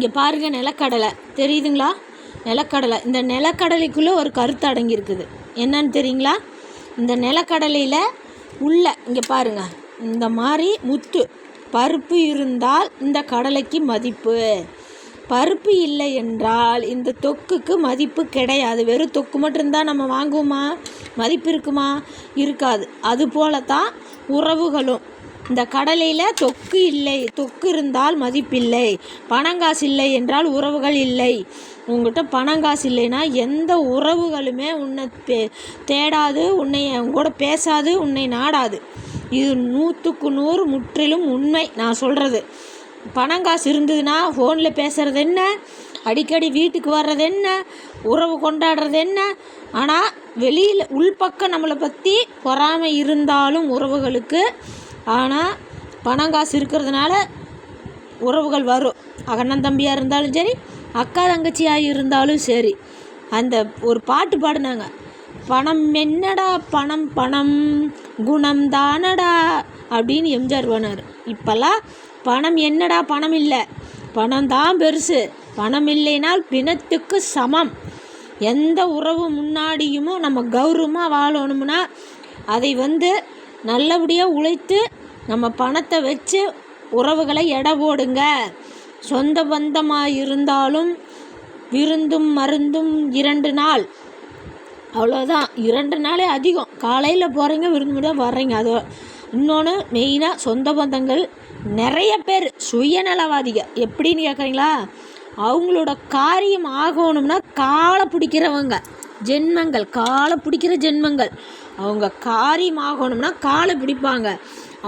இங்கே பாருங்கள், நிலக்கடலை தெரியுதுங்களா? நிலக்கடலை. இந்த நிலக்கடலைக்குள்ளே ஒரு கருத்து அடங்கியிருக்குது. என்னன்னு தெரியுங்களா? இந்த நிலக்கடலையில் உள்ள இங்கே பாருங்கள், இந்த மாதிரி முத்து பருப்பு இருந்தால் இந்த கடலைக்கு மதிப்பு. பருப்பு இல்லை என்றால் இந்த தொக்குக்கு மதிப்பு கிடையாது. வெறும் தொக்கு மட்டும் இருந்தால் நம்ம வாங்குவோமா? மதிப்பு இருக்குமா? இருக்காது. அதுபோல தான் உறவுகளும். இந்த கடலையில் தொக்கு இல்லை, தொக்கு இருந்தால் மதிப்பில்லை. பணங்காசு இல்லை என்றால் உறவுகள் இல்லை. உங்கள்கிட்ட பணங்காசு இல்லைன்னா எந்த உறவுகளுமே உன்னை தேடாது, உன்னை கூட பேசாது, உன்னை நாடாது. இது 100க்கு 100 முற்றிலும் உண்மை நான் சொல்கிறது. பணங்காசு இருந்ததுன்னா ஃபோனில் பேசுகிறது என்ன, அடிக்கடி வீட்டுக்கு வர்றது என்ன, உறவு கொண்டாடுறது என்ன. ஆனால் வெளியில் உள்பக்கம் நம்மளை பற்றி பொறாமை இருந்தாலும் உறவுகளுக்கு, ஆனால் பணங்காசு இருக்கிறதுனால உறவுகள் வரும். அண்ணன் தம்பியாக இருந்தாலும் சரி, அக்கா தங்கச்சியாக இருந்தாலும் சரி. அந்த ஒரு பாட்டு பாடினாங்க, பணம் என்னடா பணம் பணம் குணம் தானடா அப்படின்னு எம்ஜிஆர் பண்ணார். இப்போல்லாம் பணம் என்னடா பணம் இல்லை, பணம் தான் பெருசு. பணம் இல்லைனால் பிணத்துக்கு சமம். எந்த உறவு முன்னாடியுமோ நம்ம கௌரவமாக வாழணும்னா அதை நல்லபடியாக உழைத்து நம்ம பணத்தை வச்சு உறவுகளை எடை போடுங்க. சொந்த பந்தமாக இருந்தாலும் விருந்தும் மருந்தும் 2 நாள், அவ்வளோதான். 2 நாளே அதிகம். காலையில் போகிறீங்க, விருந்து முடிய வர்றீங்க. அது இன்னொன்று மெயினாக சொந்த பந்தங்கள் நிறைய பேர் சுயநலவாதிகள். எப்படின்னு கேட்குறீங்களா? அவங்களோட காரியம் ஆகணும்னா காலை பிடிக்கிறவங்க ஜென்மங்கள், காலை பிடிக்கிற ஜென்மங்கள். அவங்க காரியம் ஆகணும்னா காலை பிடிப்பாங்க.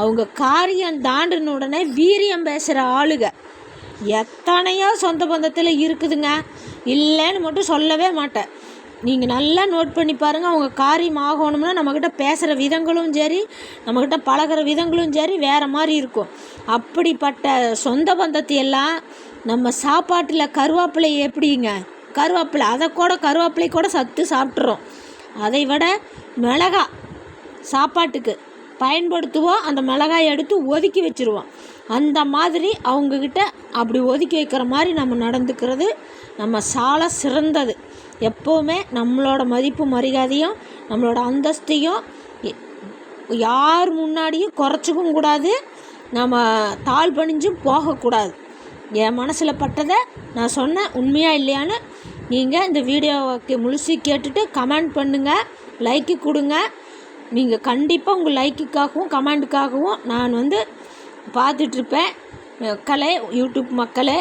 அவங்க காரியம் தாண்டின உடனே வீரியம் பேசுகிற ஆளுங்க எத்தனையோ சொந்த பந்தத்தில் இருக்குதுங்க. இல்லைன்னு மட்டும் சொல்லவே மாட்டேன். நீங்கள் நல்லா நோட் பண்ணி பாருங்கள். அவங்க காரியம் ஆகணும்னா நம்மக்கிட்ட பேசுகிற விதங்களும் சரி, நம்மக்கிட்ட பழகிற விதங்களும் சரி வேறு மாதிரி இருக்கும். அப்படிப்பட்ட சொந்த பந்தத்தையெல்லாம் நம்ம சாப்பாட்டில் கருவேப்பிலை எப்படிங்க, கருவேப்பிலை அதை கூட கருவேப்பிலை கூட சத்து சாப்பிட்றோம். அதை விட மிளகா சாப்பாட்டுக்கு பயன்படுத்துவோம். அந்த மிளகாயை எடுத்து ஒதுக்கி வச்சுருவோம். அந்த மாதிரி அவங்கக்கிட்ட அப்படி ஒதுக்கி வைக்கிற மாதிரி நம்ம நடந்துக்கிறது நம்ம சால சிறந்தது. எப்போவுமே நம்மளோட மதிப்பு மரியாதையும் நம்மளோட அந்தஸ்தையும் யார் முன்னாடியும் குறைச்சிக்கவும் கூடாது, நம்ம தாழ் பணிஞ்சும் போகக்கூடாது. என் மனசில் பட்டதை நான் சொன்னேன். உண்மையாக இல்லையான்னு நீங்கள் இந்த வீடியோவுக்கு முழுசு கேட்டுட்டு கமெண்ட் பண்ணுங்கள், லைக்கு கொடுங்க. நீங்கள் கண்டிப்பாக உங்கள் லைக்குக்காகவும் கமெண்ட்டுக்காகவும் நான் பார்த்துட்ருப்பேன். மக்களே, யூடியூப் மக்களே,